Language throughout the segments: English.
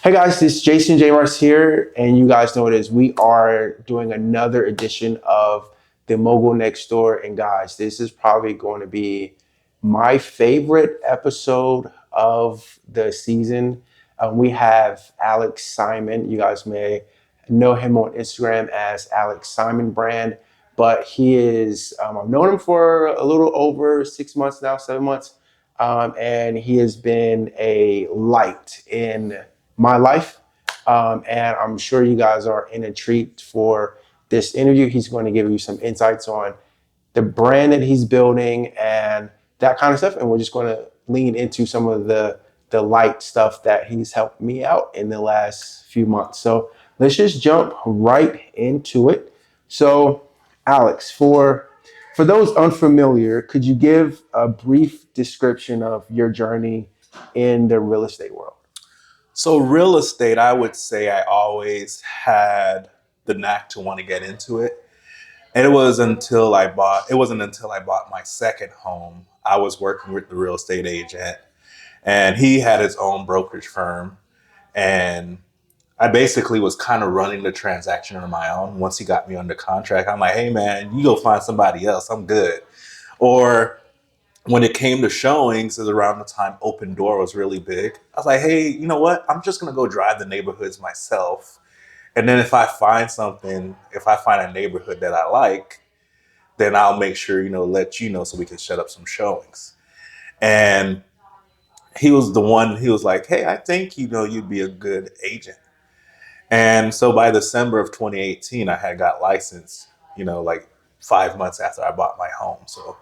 Hey guys, this is Jason J. Rice here, and you guys know what it is. We are doing another edition of the Mogul Next Door. And guys, this is probably going to be my favorite episode of the season. We have Alex Simon. You guys may know him on Instagram as Alex Simon Brand, but he is, I've known him for a little over 6 months now, 7 months. And he has been a light in my life. And I'm sure you guys are in a treat for this interview. He's going to give you some insights on the brand that he's building and that kind of stuff. And we're just going to lean into some of the light stuff that he's helped me out in the last few months. So let's just jump right into it. So, Alex, for those unfamiliar, could you give a brief description of your journey in the real estate world? So real estate, I would say I always had the knack to want to get into it. And it wasn't until I bought my second home. I was working with the real estate agent and he had his own brokerage firm. And I basically was kind of running the transaction on my own. Once he got me under contract, I'm like, hey man, you go find somebody else. I'm good. Or when it came to showings, is around the time Open Door was really big. I was like, hey, you know what? I'm just gonna go drive the neighborhoods myself. And then if I find a neighborhood that I like, then I'll make sure, let you know so we can set up some showings. And he was like, hey, I think, you'd be a good agent. And so by December of 2018, I had got licensed, like 5 months after I bought my home. So,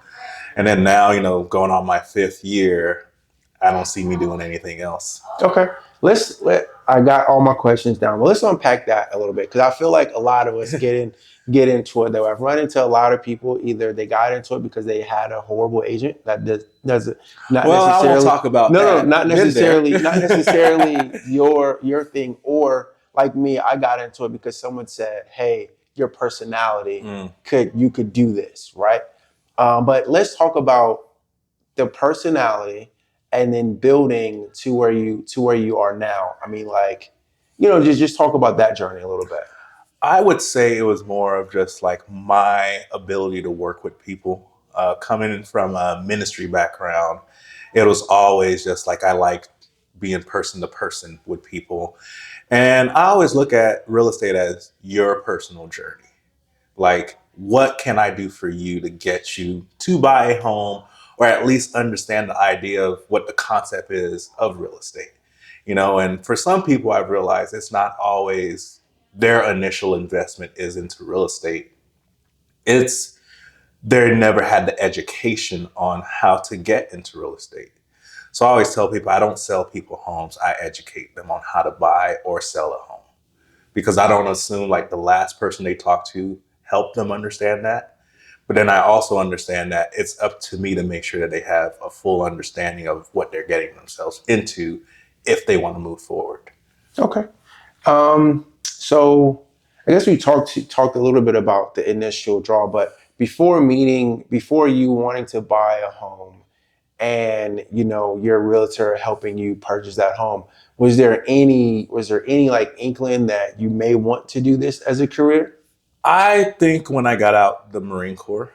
and then now, going on my fifth year, I don't see me doing anything else. Okay. I got all my questions down, but let's unpack that a little bit because I feel like a lot of us get into it though. I've run into a lot of people, either they got into it because they had a horrible agent that doesn't not Well, I won't necessarily talk about no, that. no, not Been there. necessarily, not necessarily your thing, or like me, I got into it because someone said, hey, your personality Mm. could do this, right? But let's talk about the personality and then building to where you are now. I mean, like, just talk about that journey a little bit. I would say it was more of just like my ability to work with people. Coming in from a ministry background, it was always just like I liked being person to person with people. And I always look at real estate as your personal journey. Like, what can I do for you to get you to buy a home or at least understand the idea of what the concept is of real estate? And for some people, I've realized it's not always their initial investment is into real estate. It's they never had the education on how to get into real estate. So I always tell people I don't sell people homes. I educate them on how to buy or sell a home because I don't assume like the last person they talk to helped them understand that. But then I also understand that it's up to me to make sure that they have a full understanding of what they're getting themselves into if they want to move forward. Okay. So I guess we talked a little bit about the initial draw, but before you wanting to buy a home and your realtor helping you purchase that home, was there any like inkling that you may want to do this as a career? I think when I got out the Marine Corps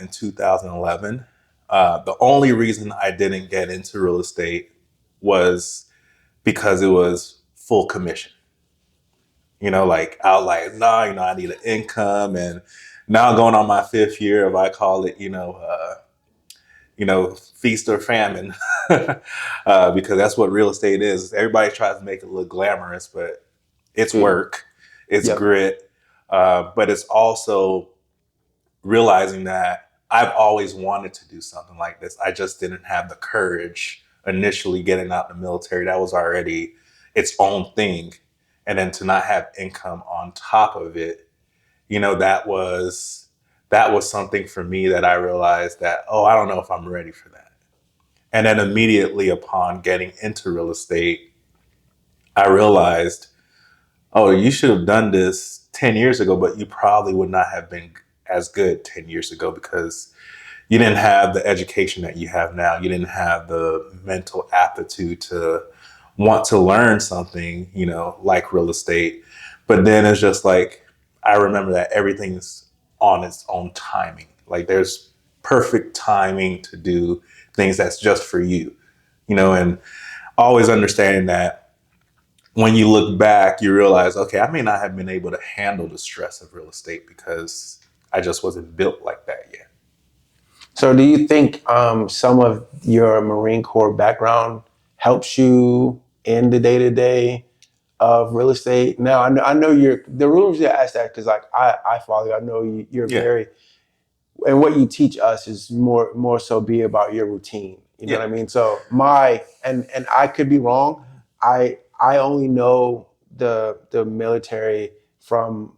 in 2011, the only reason I didn't get into real estate was because it was full commission. Like I was like, no, I need an income, and now going on my fifth year of I call it, feast or famine, because that's what real estate is. Everybody tries to make it look glamorous, but it's Yeah. work, it's Yep. grit, but it's also realizing that I've always wanted to do something like this. I just didn't have the courage initially getting out the military. That was already its own thing. And then to not have income on top of it, that was something for me that I realized that, oh, I don't know if I'm ready for that. And then immediately upon getting into real estate, I realized, oh, you should have done this 10 years ago, but you probably would not have been as good 10 years ago because you didn't have the education that you have now. You didn't have the mental aptitude to want to learn something, like real estate. But then it's just like, I remember that everything's on its own timing. Like there's perfect timing to do things that's just for you, and always understanding that when you look back, you realize, okay, I may not have been able to handle the stress of real estate because I just wasn't built like that yet. So, do you think some of your Marine Corps background helps you in the day to day of real estate? Now, I know you're the rules you asked that because, like, I follow you. I know you're Yeah. very, and what you teach us is more so be about your routine. You know Yeah. what I mean? So and I could be wrong. I only know the military from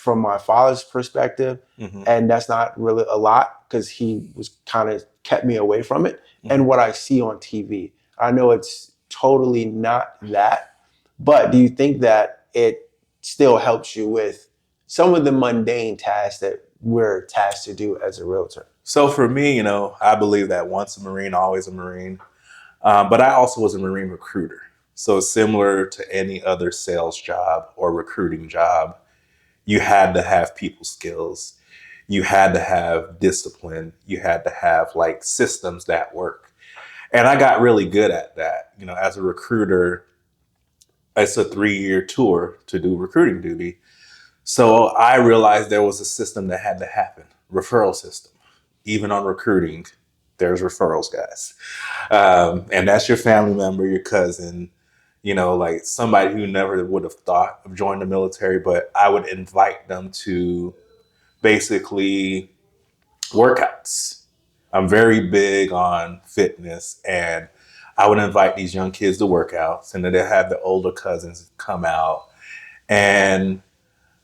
my father's perspective, Mm-hmm. and that's not really a lot because he was kind of kept me away from it. Mm-hmm. And what I see on TV, I know it's totally not that. But do you think that it still helps you with some of the mundane tasks that we're tasked to do as a realtor? So for me, I believe that once a Marine, always a Marine. But I also was a Marine recruiter. So similar to any other sales job or recruiting job, you had to have people skills. You had to have discipline. You had to have like systems that work. And I got really good at that. As a recruiter, it's a 3-year tour to do recruiting duty. So I realized there was a system that had to happen, referral system. Even on recruiting, there's referrals, guys. And that's your family member, your cousin, like somebody who never would have thought of joining the military, but I would invite them to basically workouts. I'm very big on fitness, and I would invite these young kids to workouts, and then they have the older cousins come out, and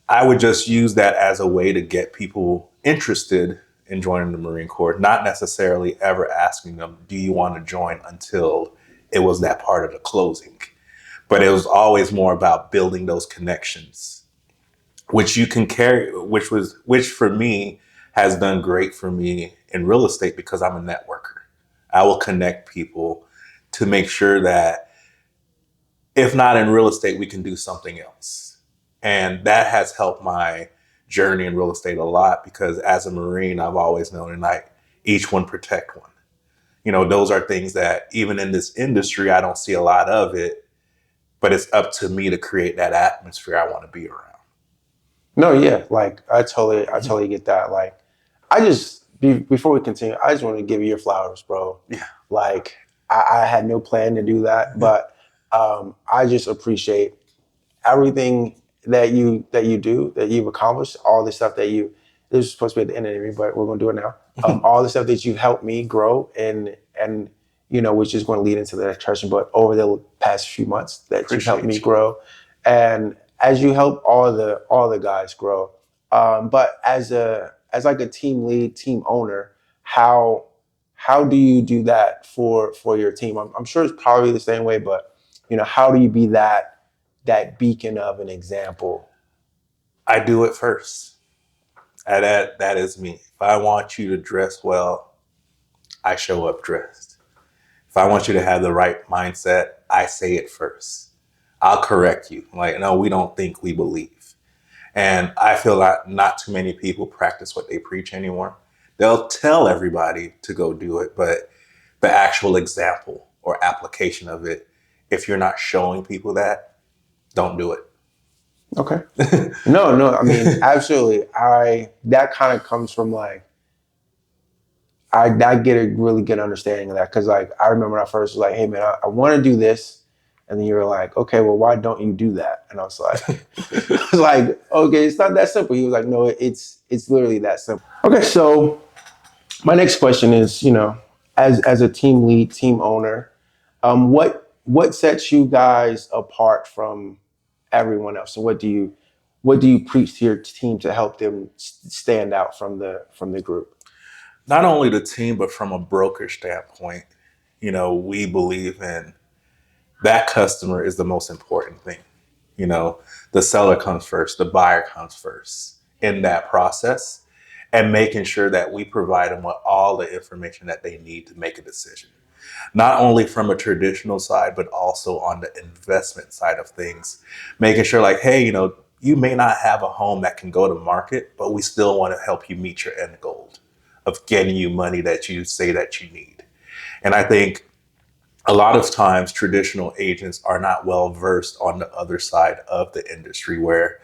I would just use that as a way to get people interested in joining the Marine Corps, not necessarily ever asking them, do you want to join, until it was that part of the closing. But it was always more about building those connections, which you can carry, which for me has done great for me in real estate because I'm a networker. I will connect people to make sure that if not in real estate, we can do something else. And that has helped my journey in real estate a lot because as a Marine, I've always known, and like each one protect one. Those are things that even in this industry, I don't see a lot of it, but it's up to me to create that atmosphere I want to be around. No, yeah, like I totally get that. Like, before we continue, I just want to give you your flowers, bro. Yeah. Like, I had no plan to do that, but I just appreciate everything that you do, that you've accomplished, all the stuff that you. This is supposed to be at the end of the interview, but we're going to do it now. All the stuff that you've helped me grow, and which is going to lead into the next question. But over the past few months, that you've helped Appreciate me you. grow, and as you help all the guys grow, but as like a team lead, team owner, how do you do that for your team? I'm sure it's probably the same way, but how do you be that beacon of an example? I do it first. And that is me. If I want you to dress well, I show up dressed. If I want you to have the right mindset, I say it first. I'll correct you. Like, no, we don't think, we believe. And I feel like not too many people practice what they preach anymore. They'll tell everybody to go do it, but the actual example or application of it, if you're not showing people that, don't do it. Okay. No, I mean, absolutely. That kind of comes from like, I get a really good understanding of that because like I remember when I first was like, hey man, I want to do this, and then you were like, okay, well, why don't you do that? And I was like, I was like, okay, it's not that simple. He was like, no, it's literally that simple. Okay, so my next question is, as a team lead, team owner, what sets you guys apart from everyone else, and what do you preach to your team to help them stand out from the group? Not only the team, but from a broker standpoint, we believe in that customer is the most important thing. The seller comes first, the buyer comes first in that process, and making sure that we provide them with all the information that they need to make a decision. not only from a traditional side, but also on the investment side of things, making sure like, hey, you may not have a home that can go to market, but we still want to help you meet your end goal of getting you money that you say that you need. And I think a lot of times traditional agents are not well versed on the other side of the industry where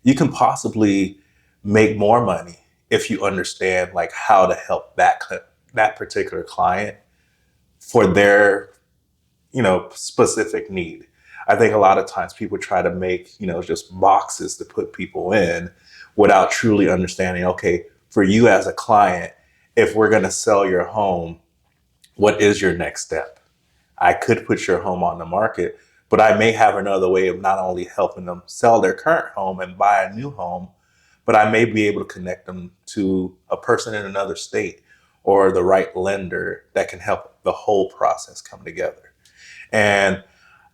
you can possibly make more money if you understand like how to help that particular client for their specific need. I think a lot of times people try to make just boxes to put people in without truly understanding, okay, for you as a client, if we're going to sell your home, what is your next step? I could put your home on the market, but I may have another way of not only helping them sell their current home and buy a new home, but I may be able to connect them to a person in another state or the right lender that can help the whole process come together. And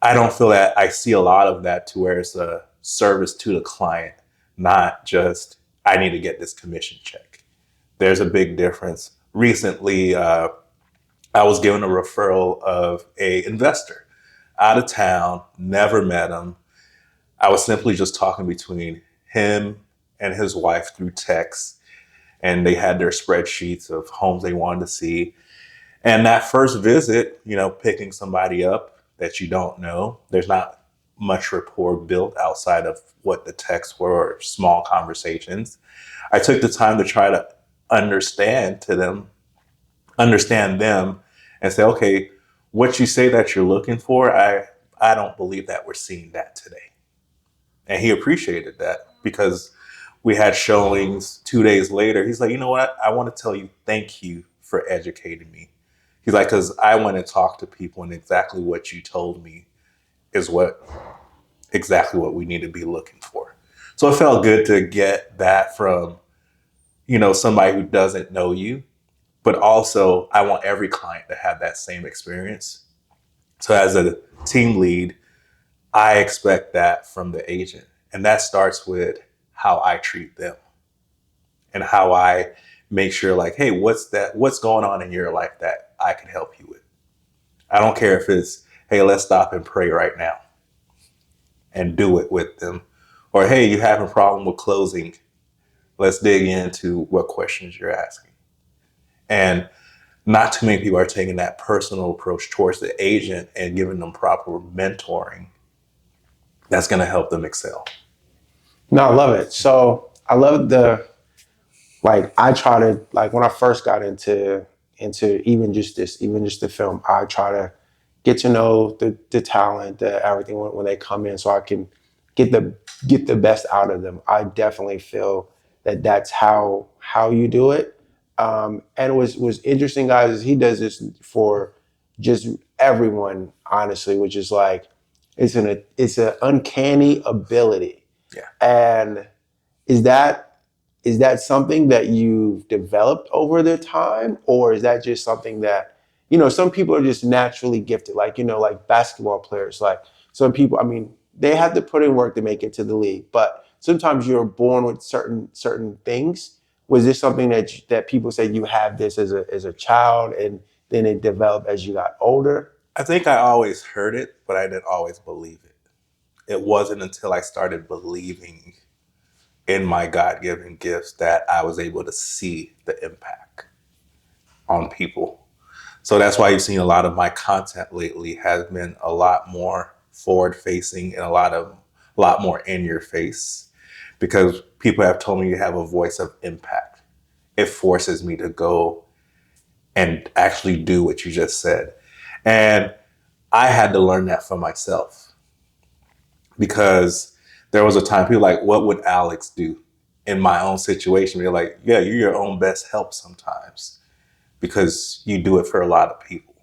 I don't feel that I see a lot of that to where it's a service to the client, not just, I need to get this commission check. There's a big difference. Recently, I was given a referral of a investor out of town, never met him. I was simply just talking between him and his wife through text, and they had their spreadsheets of homes they wanted to see. And that first visit, picking somebody up that you don't know, there's not much rapport built outside of what the texts were or small conversations. I took the time to try to understand them and say, okay, what you say that you're looking for, I don't believe that we're seeing that today. And he appreciated that because we had showings 2 days later. He's like, you know what? I want to tell you, thank you for educating me. He's like, because I went and talked to people and exactly what you told me is exactly what we need to be looking for. So it felt good to get that from, somebody who doesn't know you, but also I want every client to have that same experience. So as a team lead, I expect that from the agent. And that starts with how I treat them and how I make sure like, hey, what's going on in your life that I can help you with? I don't care if it's, hey, let's stop and pray right now and do it with them. Or, hey, you have a problem with closing. Let's dig into what questions you're asking. And not too many people are taking that personal approach towards the agent and giving them proper mentoring that's going to help them excel. No, I love it. So I love I try to, like, when I first got into even just the film, I try to get to know the talent, everything when they come in, so I can get the best out of them. I definitely feel that that's how you do it. And was interesting, guys, is he does this for just everyone, honestly, which is like it's an uncanny ability. Yeah. And is that something that you've developed over the time, or is that just something that some people are just naturally gifted, like basketball players, like some people, I mean, they have to put in work to make it to the league, but sometimes you're born with certain things. Was this something that people said you have this as a child, and then it developed as you got older? I think I always heard it, but I didn't always believe it. It wasn't until I started believing in my God-given gifts that I was able to see the impact on people. So that's why you've seen a lot of my content lately has been a lot more forward facing and a lot more in your face, because people have told me you have a voice of impact. It forces me to go and actually do what you just said. And I had to learn that for myself, because there was a time people were like, what would Alex do in my own situation? You're like, yeah, you're your own best help sometimes because you do it for a lot of people.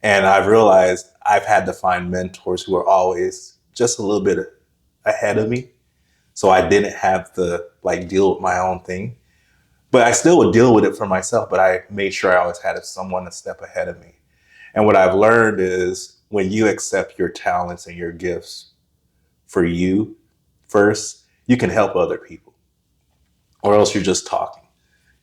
And I've realized I've had to find mentors who are always just a little bit ahead of me. So I didn't have to deal with my own thing, but I still would deal with it for myself. But I made sure I always had someone a step ahead of me. And what I've learned is when you accept your talents and your gifts for you first, you can help other people, or else you're just talking.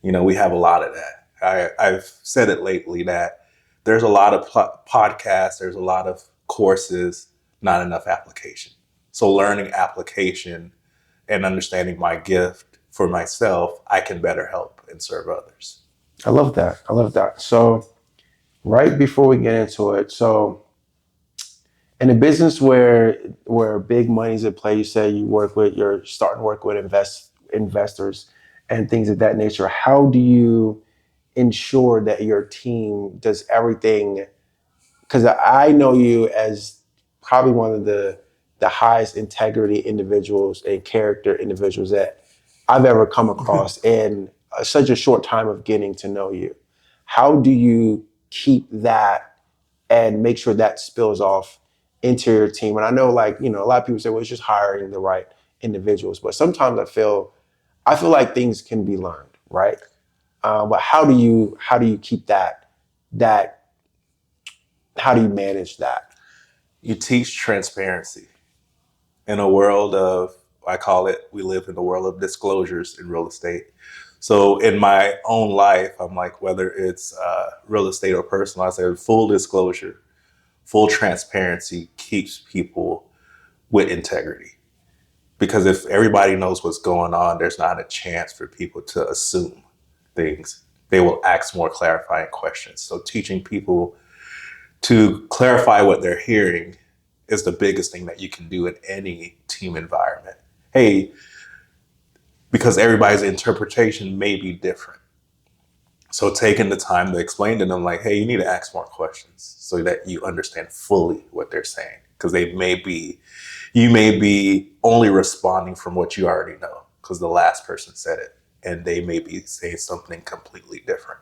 We have a lot of that. I've said it lately that there's a lot of podcasts, there's a lot of courses, not enough application. So learning application and understanding my gift for myself, I can better help and serve others. I love that. I love that. So right before we get into it, so in a business where big money's at play, you say you're starting to work with investors and things of that nature. How do you ensure that your team does everything? Because I know you as probably one of the highest integrity individuals and character individuals that I've ever come across in such a short time of getting to know you. How do you keep that and make sure that spills off into your team? And I know, like, a lot of people say, well, it's just hiring the right individuals, but sometimes I feel like things can be learned, right? But how do you keep that how do you manage that? You teach transparency in a world of, I call it, we live in a world of disclosures in real estate. So in my own life, I'm like, whether it's real estate or personal, I say full disclosure, full transparency keeps people with integrity. Because if everybody knows what's going on, there's not a chance for people to assume things. They will ask more clarifying questions. So teaching people to clarify what they're hearing is the biggest thing that you can do in any team environment. Hey, because everybody's interpretation may be different. So taking the time to explain to them, like, hey, you need to ask more questions so that you understand fully what they're saying. Because you may be only responding from what you already know because the last person said it, and they may be saying something completely different.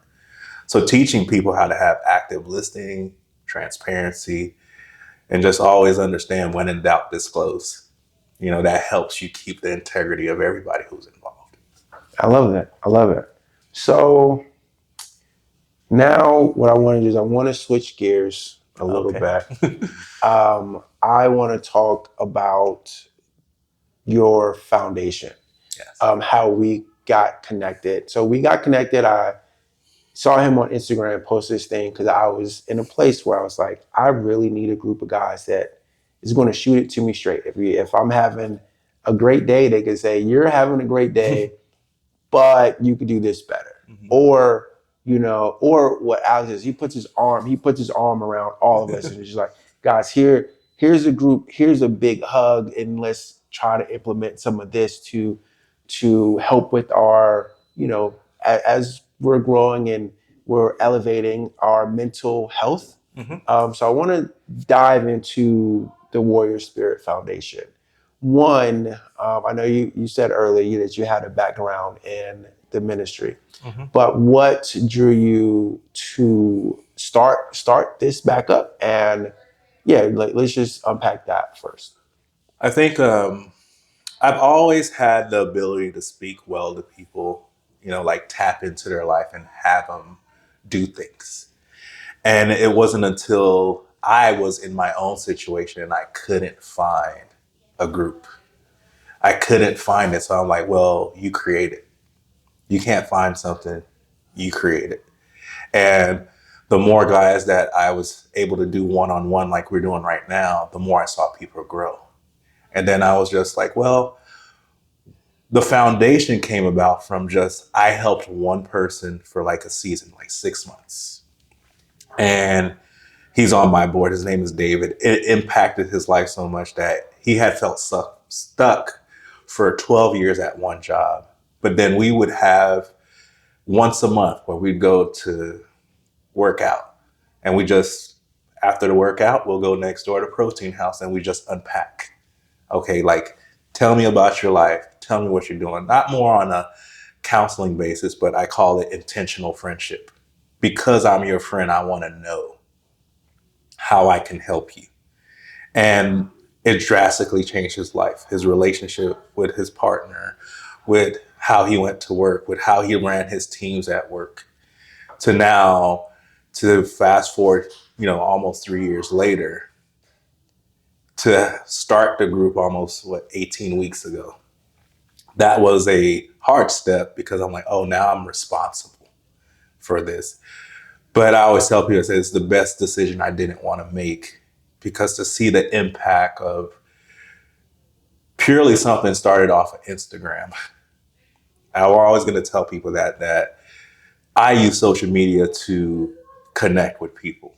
So teaching people how to have active listening, transparency, and just always understand when in doubt, disclose. That helps you keep the integrity of everybody who's involved. I love that. I love it. So now what I want to do is I want to switch gears a little Okay. bit. I want to talk about your foundation, Yes. how we got connected. So we got connected. I saw him on Instagram post this thing because I was in a place where I was like, I really need a group of guys that is going to shoot it to me straight. If I'm having a great day, they can say, you're having a great day, but you could do this better. Mhm. Or what Alex is, he puts his arm around all of us and he's just like, guys, here's a group, here's a big hug, and let's try to implement some of this to help with our, as we're growing and we're elevating our mental health. Mhm. So I want to dive into the Warrior Spirit Foundation. One, I know you said earlier that you had a background in the ministry, Mhm. but what drew you to start this back up? And yeah, let's just unpack that first. I think I've always had the ability to speak well to people, like tap into their life and have them do things. And it wasn't until I was in my own situation and I couldn't find a group. I couldn't find it. So I'm like, well, you create it. You can't find something, you create it. And the more guys that I was able to do one-on-one like we're doing right now, the more I saw people grow. And then I was just like, well, the foundation came about from just, I helped one person for like a season, like 6 months. And he's on my board. His name is David. It impacted his life so much that he had felt stuck for 12 years at one job. But then we would have once a month where we'd go to work out. And after the workout, we'll go next door to Protein House and we just unpack. Okay, like, tell me about your life. Tell me what you're doing. Not more on a counseling basis, but I call it intentional friendship. Because I'm your friend, I want to know how I can help you. And it drastically changed his life, his relationship with his partner, with how he went to work, with how he ran his teams at work, to now, to fast forward, almost 3 years later, to start the group almost 18 weeks ago. That was a hard step because I'm like, oh, now I'm responsible for this. But I always tell people it's the best decision I didn't want to make, because to see the impact of purely something started off of Instagram. I'm always going to tell people that I use social media to connect with people.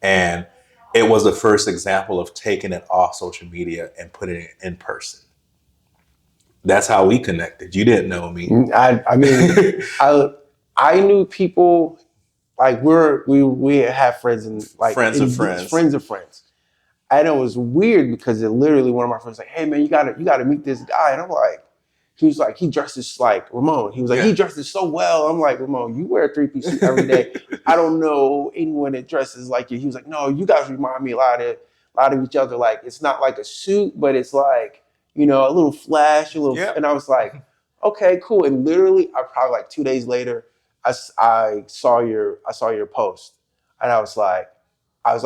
And it was the first example of taking it off social media and putting it in person. That's how we connected. You didn't know me. I mean, I knew people like we have friends and like Friends of friends. friends of friends. And it was weird because it literally one of my friends was like, hey man, you gotta meet this guy. And I'm like, he was like, he dresses like Ramon. He was like, he dresses so well. I'm like, Ramon, you wear a 3-piece suit every day. I don't know anyone that dresses like you. He was like, no, you guys remind me a lot of each other. Like it's not like a suit, but it's like, a little flash, a little. Yep. And I was like, okay, cool. And literally, I probably like 2 days later, I saw your post, and I was like, I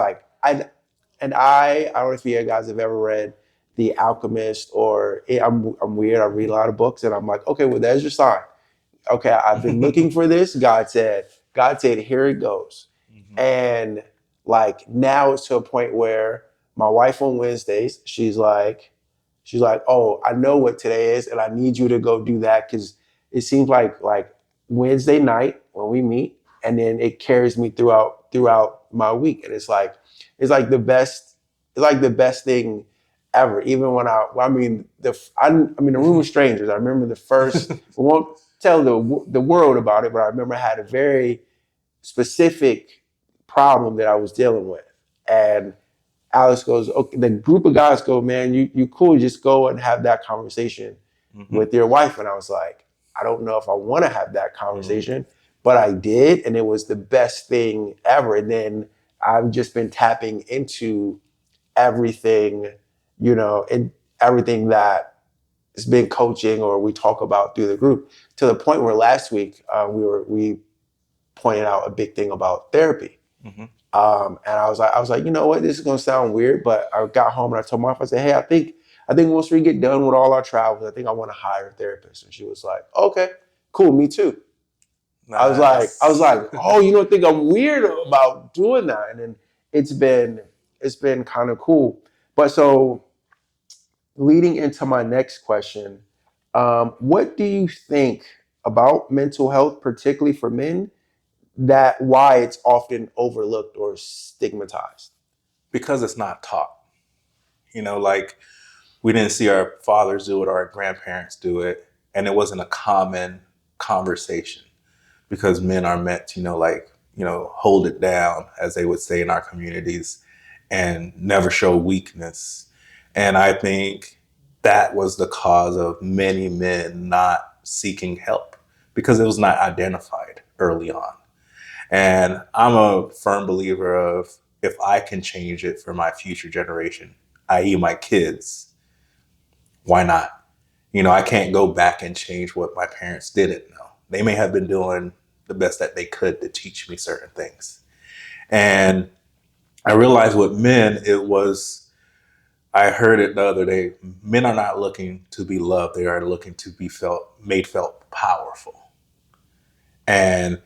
don't know if you guys have ever read The Alchemist or I'm weird. I read a lot of books, and I'm like, okay, well, there's your sign. Okay, I've been looking for this. God said, here it goes. And like now it's to a point where my wife on Wednesdays, she's like, oh, I know what today is, and I need you to go do that because it seems like Wednesday night when we meet, and then it carries me throughout my week, and it's like the best thing ever. Even when I mean the room of strangers. I remember the first. We won't tell the world about it, but I remember I had a very specific problem that I was dealing with, and Alex goes, okay, the group of guys go, man, you cool, just go and have that conversation with your wife. And I was like, I don't know if I want to have that conversation, but I did, and it was the best thing ever. And then I've just been tapping into everything, and everything that has been coaching or we talk about through the group, to the point where last week we pointed out a big thing about therapy. And I was like, you know what, this is gonna sound weird, but I got home and I told my wife, I said, hey, I think once we get done with all our travels, I think I want to hire a therapist. And she was like, okay, cool, me too. Nice. I was like, oh, you don't think I'm weird about doing that? And then it's been kind of cool. But so leading into my next question, what do you think about mental health, particularly for men, that why it's often overlooked or stigmatized? Because it's not taught. Like we didn't see our fathers do it or our grandparents do it, and it wasn't a common conversation, because men are meant to, hold it down, as they would say in our communities, and never show weakness. And I think that was the cause of many men not seeking help, because it was not identified early on. And I'm a firm believer of, if I can change it for my future generation, i.e. my kids, why not? I can't go back and change what my parents didn't know. They may have been doing the best that they could to teach me certain things. And I realized with men, I heard it the other day, men are not looking to be loved. They are looking to be made felt powerful. And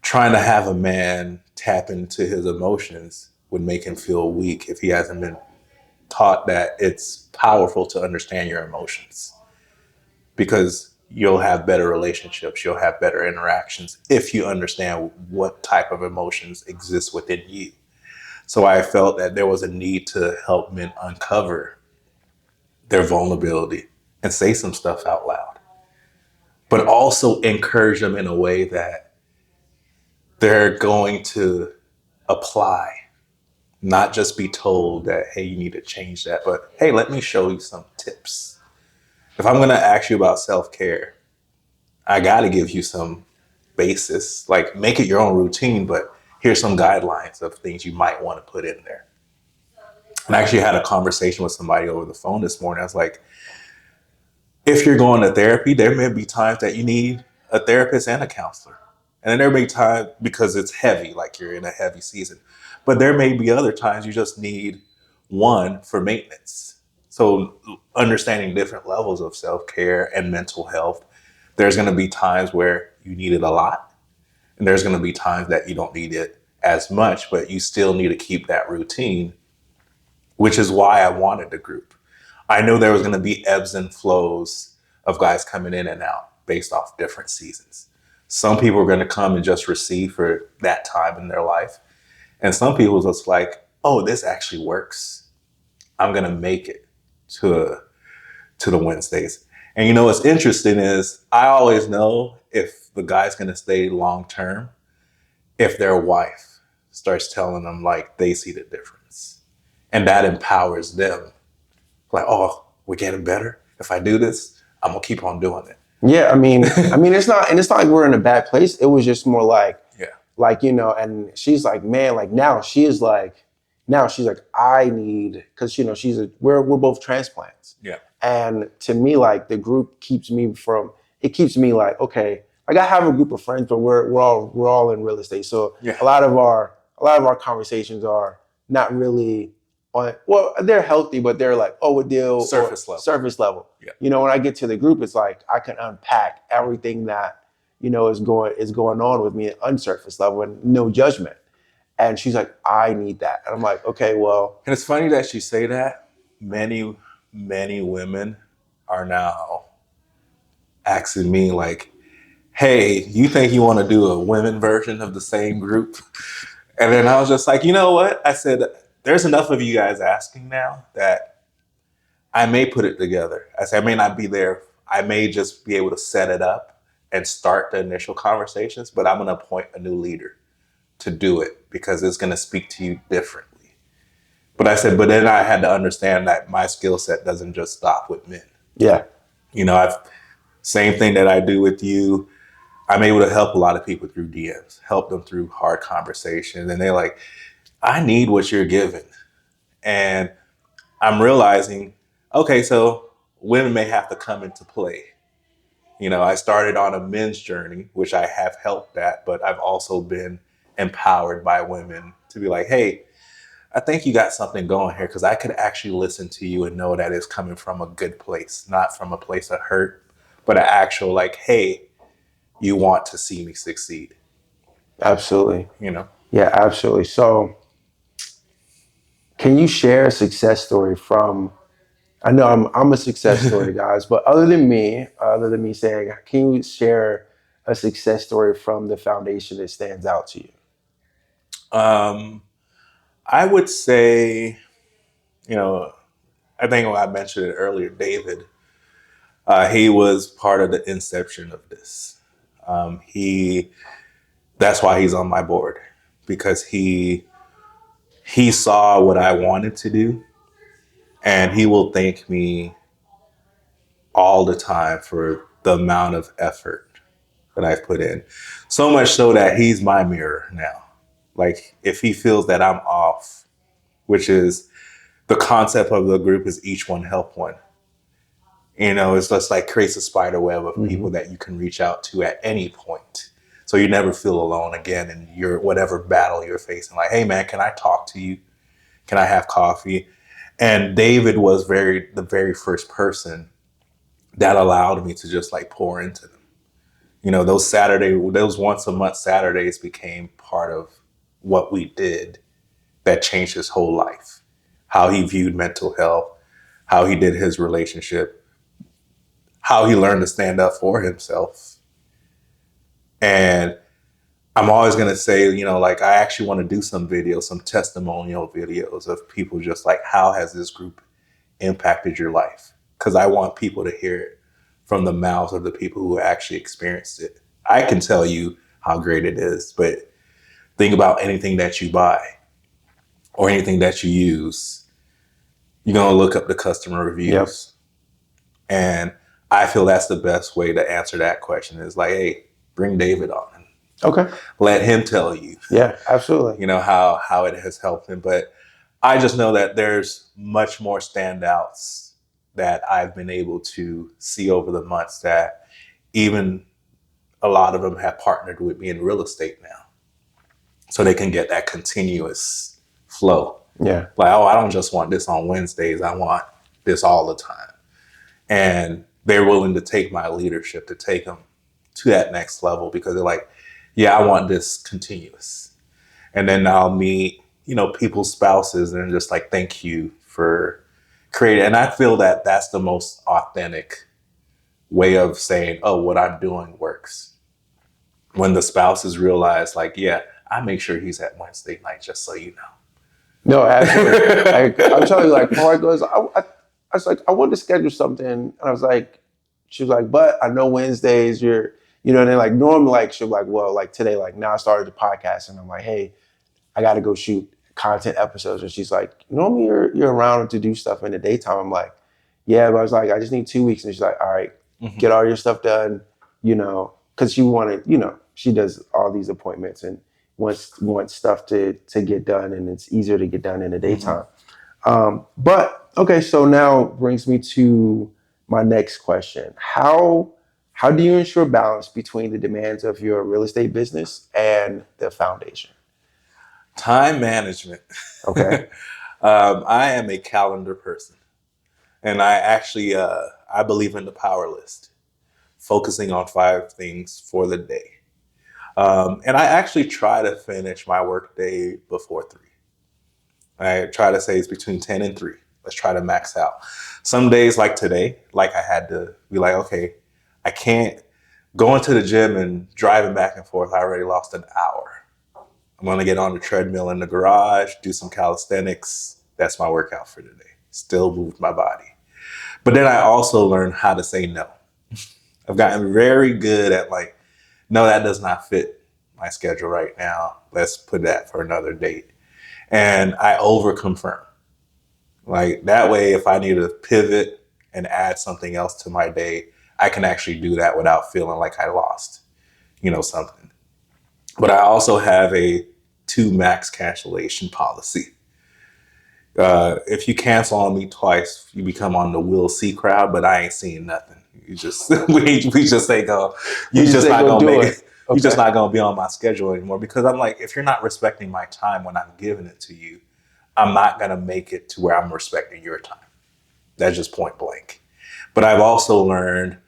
trying to have a man tap into his emotions would make him feel weak if he hasn't been taught that it's powerful to understand your emotions, because you'll have better relationships, you'll have better interactions if you understand what type of emotions exist within you. So I felt that there was a need to help men uncover their vulnerability and say some stuff out loud, but also encourage them in a way that they're going to apply, not just be told that, hey, you need to change that, but hey, let me show you some tips. If I'm going to ask you about self-care, I got to give you some basis, like make it your own routine, but here's some guidelines of things you might want to put in there. And I actually had a conversation with somebody over the phone this morning. I was like, if you're going to therapy, there may be times that you need a therapist and a counselor. And then there may be times, because it's heavy, like you're in a heavy season, but there may be other times you just need one for maintenance. So understanding different levels of self-care and mental health, there's going to be times where you need it a lot, and there's going to be times that you don't need it as much, but you still need to keep that routine, which is why I wanted the group. I knew there was going to be ebbs and flows of guys coming in and out based off different seasons. Some people are going to come and just receive for that time in their life. And some people just like, oh, this actually works. I'm going to make it to the Wednesdays. And you know what's interesting is I always know if the guy's going to stay long term if their wife starts telling them like they see the difference. And that empowers them. Like, oh, we're getting better. If I do this, I'm gonna keep on doing it. Yeah, it's not, and it's not like we're in a bad place. It was just more like, Yeah. like, and she's like, man, like now she's like, I need, because we're both transplants. Yeah. And to me, like the group keeps me like, okay, like I have a group of friends, but we're all in real estate. So Yeah. a lot of our conversations are not really on, well, they're healthy, but they're like, oh, what deal? Surface level. Surface level. Yeah. When I get to the group, it's like I can unpack everything that, is going on with me at unsurface level and no judgment. And she's like, I need that. And I'm like, okay, well. And it's funny that you say that. Many, many women are now asking me like, hey, you think you want to do a women version of the same group? And then I was just like, you know what? I said, there's enough of you guys asking now that I may put it together. I said, I may not be there. I may just be able to set it up and start the initial conversations, but I'm going to appoint a new leader to do it because it's going to speak to you differently. But I said, but then I had to understand that my skill set doesn't just stop with men. Yeah. Same thing that I do with you. I'm able to help a lot of people through DMs, help them through hard conversations. And they're like, I need what you're giving. And I'm realizing, okay, so women may have to come into play. I started on a men's journey, which I have helped at, but I've also been empowered by women to be like, hey, I think you got something going here because I could actually listen to you and know that it's coming from a good place, not from a place of hurt, but an actual like, hey, you want to see me succeed. Absolutely. Yeah, absolutely. So can you share a success story from, I know I'm a success story, guys, but other than me saying, can you share a success story from the foundation that stands out to you? I would say, I think I mentioned it earlier, David, he was part of the inception of this. That's why he's on my board, because he saw what I wanted to do, and he will thank me all the time for the amount of effort that I've put in. So much so that he's my mirror now. Like if he feels that I'm off, which is the concept of the group is each one help one. It's just like creates a spider web of people that you can reach out to at any point. So you never feel alone again in your whatever battle you're facing. Like, hey man, can I talk to you? Can I have coffee? And David was the very first person that allowed me to just like pour into them. Those once a month Saturdays became part of what we did that changed his whole life. How he viewed mental health, how he did his relationship, how he learned to stand up for himself. And I'm always going to say, like I actually want to do some videos, some testimonial videos of people just like, how has this group impacted your life? Because I want people to hear it from the mouths of the people who actually experienced it. I can tell you how great it is, but think about anything that you buy or anything that you use. You're going to look up the customer reviews. Yep. And I feel that's the best way to answer that question is like, hey, bring David on. Okay. Let him tell you. Yeah, absolutely. How it has helped him. But I just know that there's much more standouts that I've been able to see over the months that even a lot of them have partnered with me in real estate now. So they can get that continuous flow. Yeah. Like, oh, I don't just want this on Wednesdays. I want this all the time. And they're willing to take my leadership to take them to that next level because they're like, yeah, I want this continuous. And then I'll meet, people's spouses and just like, thank you for creating. And I feel that that's the most authentic way of saying, oh, what I'm doing works. When the spouses realize, like, yeah, I make sure he's at Wednesday night, just so you No, absolutely. I'm know. telling you, like, my wife goes, I was like, I wanted to schedule something. And I was like, she was like, but I know Wednesdays and then like normally like she'll be like, well, like today, like now I started the podcast and I'm like, hey, I got to go shoot content episodes. And she's like, normally you're around to do stuff in the daytime. I'm like, yeah, but I was like, I just need 2 weeks. And she's like, all right, get all your stuff done, because she wanted, she does all these appointments and wants stuff to get done, and it's easier to get done in the daytime. But okay, so now brings me to my next question. How do you ensure balance between the demands of your real estate business and the foundation? Time management. Okay. I am a calendar person, and I actually I believe in the power list, focusing on 5 things for the day. And I actually try to finish my workday before 3. I try to say it's between 10 and 3. Let's try to max out. Some days like today, like I had to be like, okay, I can't go into the gym and driving back and forth. I already lost an hour. I'm going to get on the treadmill in the garage, do some calisthenics. That's my workout for today. Still moved my body. But then I also learned how to say no. I've gotten very good at like, no, that does not fit my schedule right now. Let's put that for another date. And I over confirm. Like that way, if I need to pivot and add something else to my day, I can actually do that without feeling like I lost, something. But I also have a 2 max cancellation policy. If you cancel on me twice, you become on the we'll see crowd, but I ain't seeing nothing. You just we just ain't go. You just not gonna make it. You're just not gonna be on my schedule anymore, because I'm like, if you're not respecting my time when I'm giving it to you, I'm not gonna make it to where I'm respecting your time. That's just point blank. But I've also learned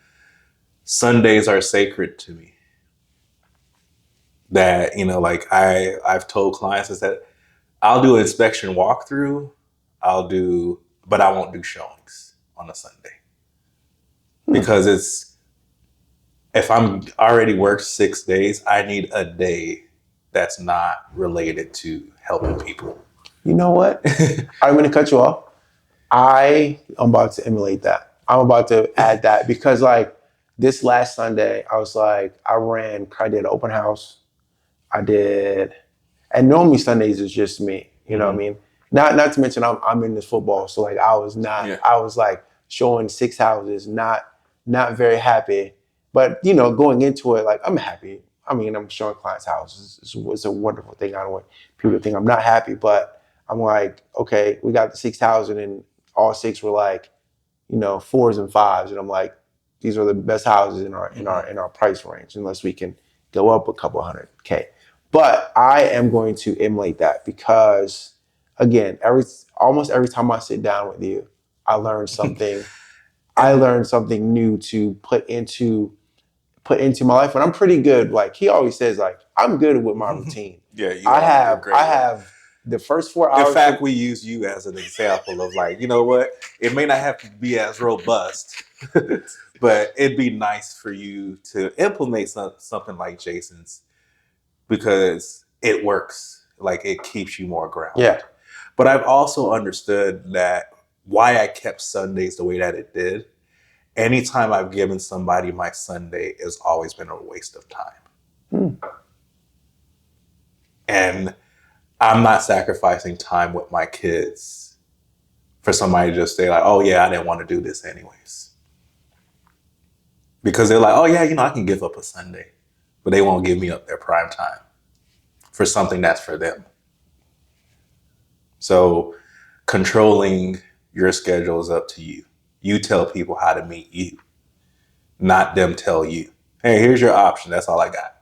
Sundays are sacred to me. That like I've told clients is that I'll do an inspection walkthrough, but I won't do showings on a Sunday, because if I'm already worked 6 days, I need a day that's not related to helping people. You know what? I'm going to cut you off. I am about to emulate that. I'm about to add that because like this last Sunday, I was like, I did an open house. I did, and normally Sundays is just me. You know what I mean? Not to mention I'm in this football, so like I was not. Yeah. I was like showing 6 houses, not very happy. But going into it, like I'm happy. I mean, I'm showing clients houses. It's a wonderful thing. I don't want people to think I'm not happy, but I'm like, okay, we got the 6,000, and all 6 were like, 4s and 5s, and I'm like, these are the best houses in our price range, unless we can go up a couple $100K. But I am going to emulate that because, again, almost every time I sit down with you, I learn something. I learned something new to put into my life, and I'm pretty good. Like he always says, like I'm good with my routine. Yeah, you are. I have the first 4 hours. In fact, we use you as an example of like, you know what? It may not have to be as robust, but it'd be nice for you to implement something like Jason's, because it works. Like it keeps you more grounded. Yeah. But I've also understood that why I kept Sundays the way that it did. Anytime I've given somebody my Sunday, has always been a waste of time. And I'm not sacrificing time with my kids for somebody to just say like, oh yeah, I didn't want to do this anyways. Because they're like, oh yeah, I can give up a Sunday, but they won't give me up their prime time for something that's for them. So controlling your schedule is up to you. You tell people how to meet you, not them tell you, hey, here's your option. That's all I got.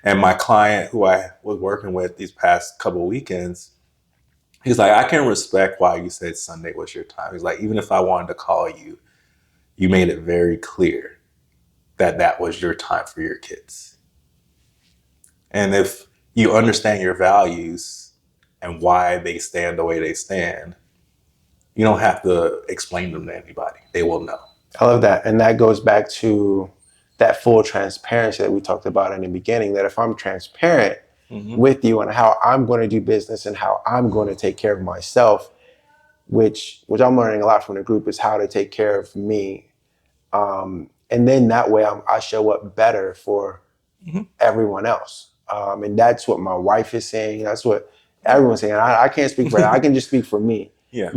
And my client who I was working with these past couple of weekends, he's like, I can respect why you said Sunday was your time. He's like, even if I wanted to call you, you made it very clear that that was your time for your kids. And if you understand your values and why they stand the way they stand, you don't have to explain them to anybody. They will know. I love that. And that goes back to that full transparency that we talked about in the beginning, that if I'm transparent with you on how I'm going to do business and how I'm going to take care of myself, which I'm learning a lot from the group, is how to take care of me. And then that way I show up better for everyone else. And that's what my wife is saying. That's what everyone's saying. I can't speak for that. I can just speak for me, Yeah.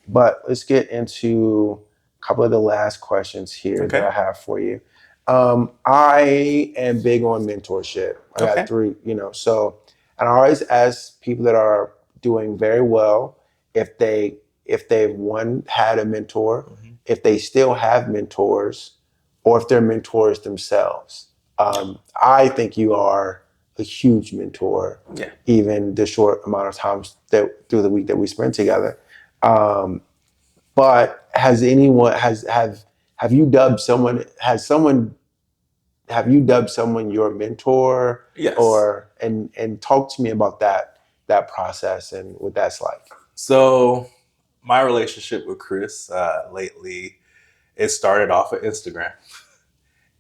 But let's get into a couple of the last questions here that I have for you. I am big on mentorship. I got three, and I always ask people that are doing very well if they've one had a mentor, if they still have mentors, or if they're mentors themselves. I think you are a huge mentor, even the short amount of times that through the week that we spent together. But has anyone have you dubbed someone have you dubbed someone your mentor? Yes. Or and talk to me about that process and what that's like. So my relationship with Chris lately, it started off of Instagram.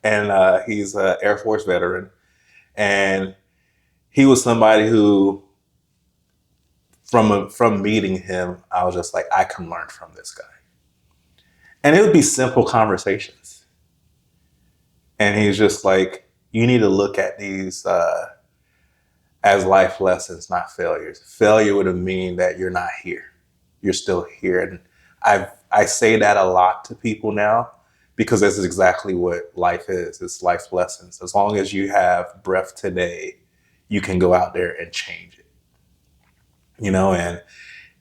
And he's an Air Force veteran. And he was somebody who, from meeting him, I was just like, I can learn from this guy. And it would be simple conversations. And he's just like, you need to look at these as life lessons, not failures. Failure would mean that you're not here. You're still here. And I say that a lot to people now because this is exactly what life is. It's life lessons. As long as you have breath today, you can go out there and change it. And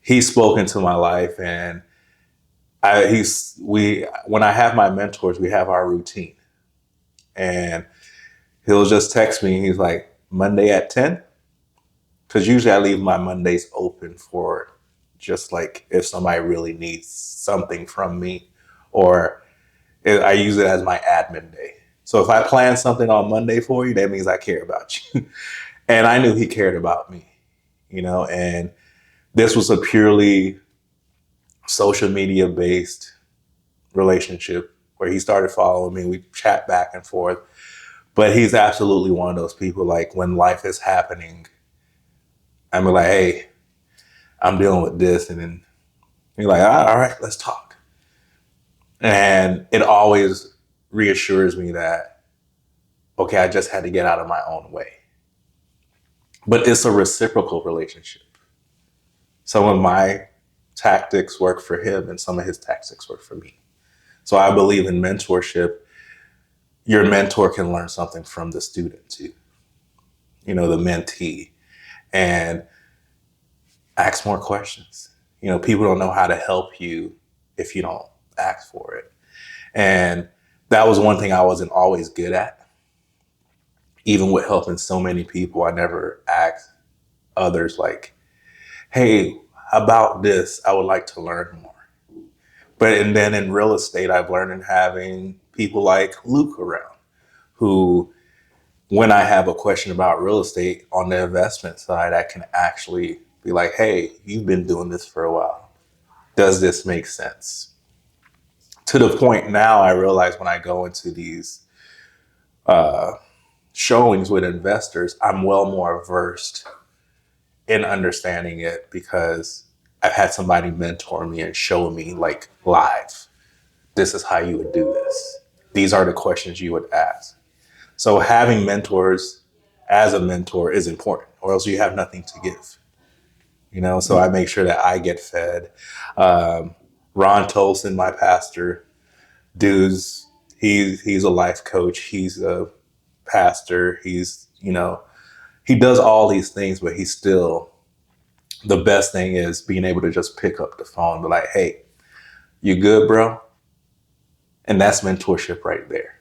he's spoken to my life, and when I have my mentors, we have our routine. And he'll just text me. He's like, Monday at 10? Because usually I leave my Mondays open for just like if somebody really needs something from me, or I use it as my admin day. So if I plan something on Monday for you, that means I care about you. And I knew he cared about me, and this was a purely social media based relationship where he started following me. We chat back and forth, but he's absolutely one of those people, like when life is happening, I'm like, hey, I'm dealing with this. And then you're like, all right, let's talk. And it always reassures me that, okay, I just had to get out of my own way. But it's a reciprocal relationship. Some of my tactics work for him and some of his tactics work for me. So I believe in mentorship. Your mentor can learn something from the student too, the mentee, and ask more questions. People don't know how to help you if you don't ask for it. And that was one thing I wasn't always good at. Even with helping so many people, I never asked others like, hey, about this, I would like to learn more. And then in real estate, I've learned in having people like Luke around, who, when I have a question about real estate on the investment side, I can actually be like, hey, you've been doing this for a while. Does this make sense? To the point now, I realize when I go into these showings with investors, I'm well more versed in understanding it because I've had somebody mentor me and show me like live, this is how you would do this. These are the questions you would ask. So having mentors as a mentor is important, or else you have nothing to give. So I make sure that I get fed. Ron Tolson, my pastor, he's a life coach. He's a pastor. He does all these things, but he's still, the best thing is being able to just pick up the phone and be like, hey, you good, bro? And that's mentorship right there.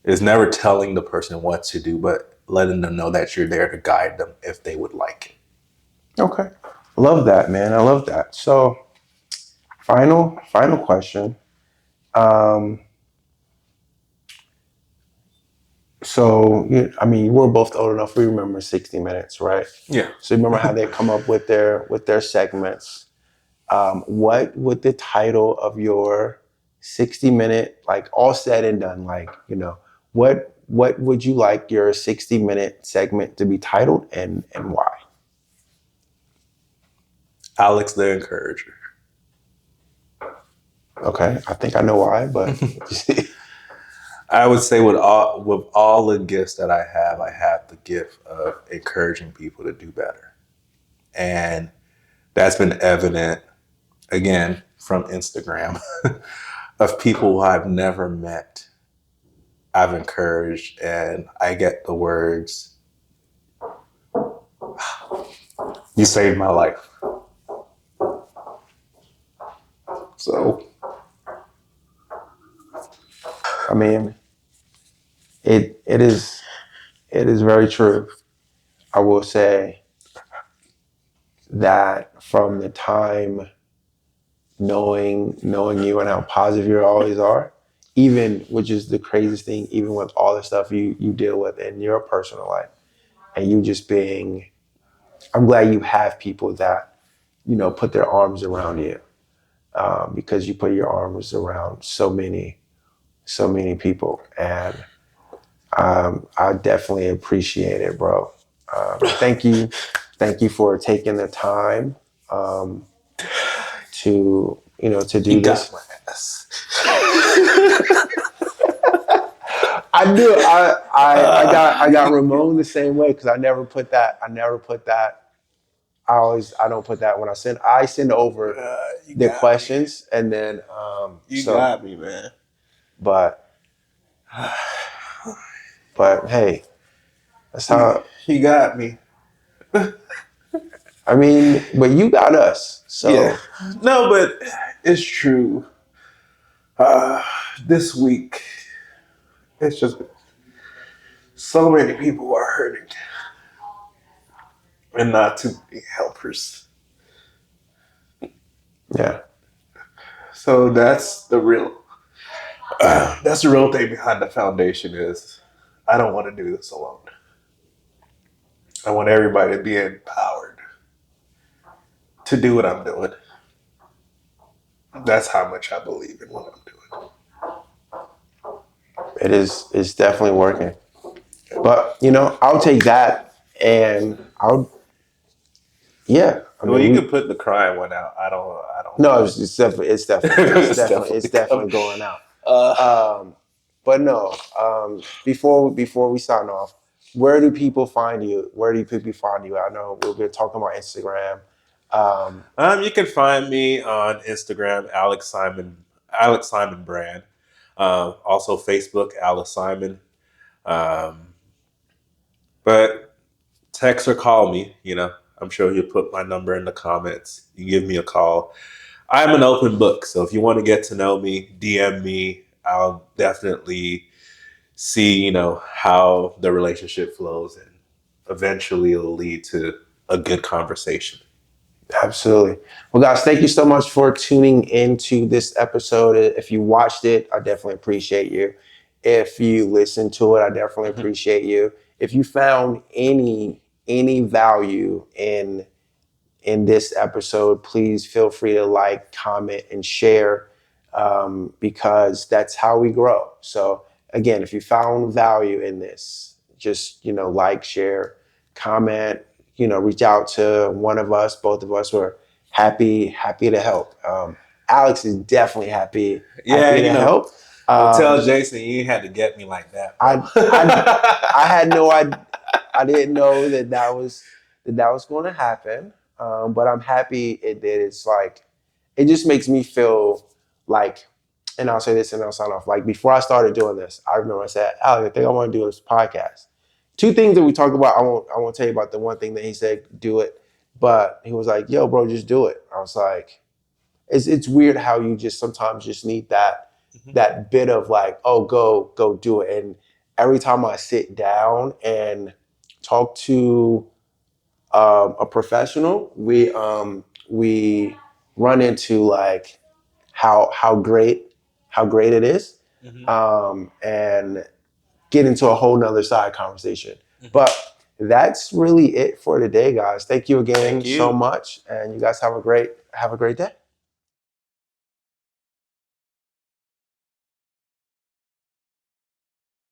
It's never telling the person what to do, but letting them know that you're there to guide them if they would like it. Okay. Love that, man. I love that. So final question. So, I mean, we're both old enough. We remember 60 Minutes, right? Yeah. So, remember how they come up with their segments. What would the title of your 60-minute, like all said and done, like, what would you like your 60-minute segment to be titled, and why? Alex the Encourager. Okay, I think I know why, but I would say with all the gifts that I have the gift of encouraging people to do better. And that's been evident again from Instagram of people who I've never met. I've encouraged and I get the words, "You saved my life." So I mean, it is very true. I will say that from the time knowing you and how positive you always are, even, which is the craziest thing, even with all the stuff you deal with in your personal life, and you just being, I'm glad you have people that put their arms around you, because you put your arms around so many people, and I definitely appreciate it, bro. Thank you for taking the time, to you do got this. my ass. I do. I got Ramon the same way, because I never put that. I don't put that when I send over You the got me. questions, and then You got me, man. but hey, that's You, how. you got me. I mean, but you got us. Yeah. So No, but it's true. Uh, this week, it's just so many people are hurting and not too many helpers. yeah, So that's the real thing behind the foundation is I don't want to do this alone. I want everybody to be empowered to do what I'm doing. That's how much I believe in what I'm doing. it's definitely working. But I'll take that, and yeah. I Well, mean, you can put the crying one out. I don't. I don't. no, it's definitely It's coming. going out. Uh, But no, before we sign off, where do people find you? Where do people find you? I know we've been talking about Instagram. Um, you can find me on Instagram, Alex Simon Brand. Also Facebook, Alex Simon. Um, but text or call me. I'm sure you'll put my number in the comments. You give me a call. I'm an open book, so if you want to get to know me, DM me. I'll definitely see, how the relationship flows, and eventually it'll lead to a good conversation. Absolutely. Well, guys, thank you so much for tuning into this episode. If you watched it, I definitely appreciate you. If you listened to it, I definitely Mhm. appreciate you. If you found any value in this episode, please feel free to like, comment, and share, because that's how we grow. So again, if you found value in this, just like, share, comment, reach out to one of us, both of us. We're happy to help. Alex is definitely happy Yeah, to help. don't tell Jason you ain't had to get me like that, bro. I had no idea. I didn't know that was going to happen. But I'm happy it did. It's like, it just makes me feel like, and I'll say this and I'll sign off. Like, before I started doing this, I remember I said, Alex, I think I want to do this podcast. Two things that we talked about. I won't tell you about the one thing that he said, do it. But he was like, yo, bro, just do it. I was like, it's weird how you just sometimes just need that bit of like, oh, go do it. And every time I sit down and talk to a professional, we run into like how great it is, Mhm. and get into a whole nother side conversation. But that's really it for today, guys. Thank you again Thank you. so much, and you guys have a great day.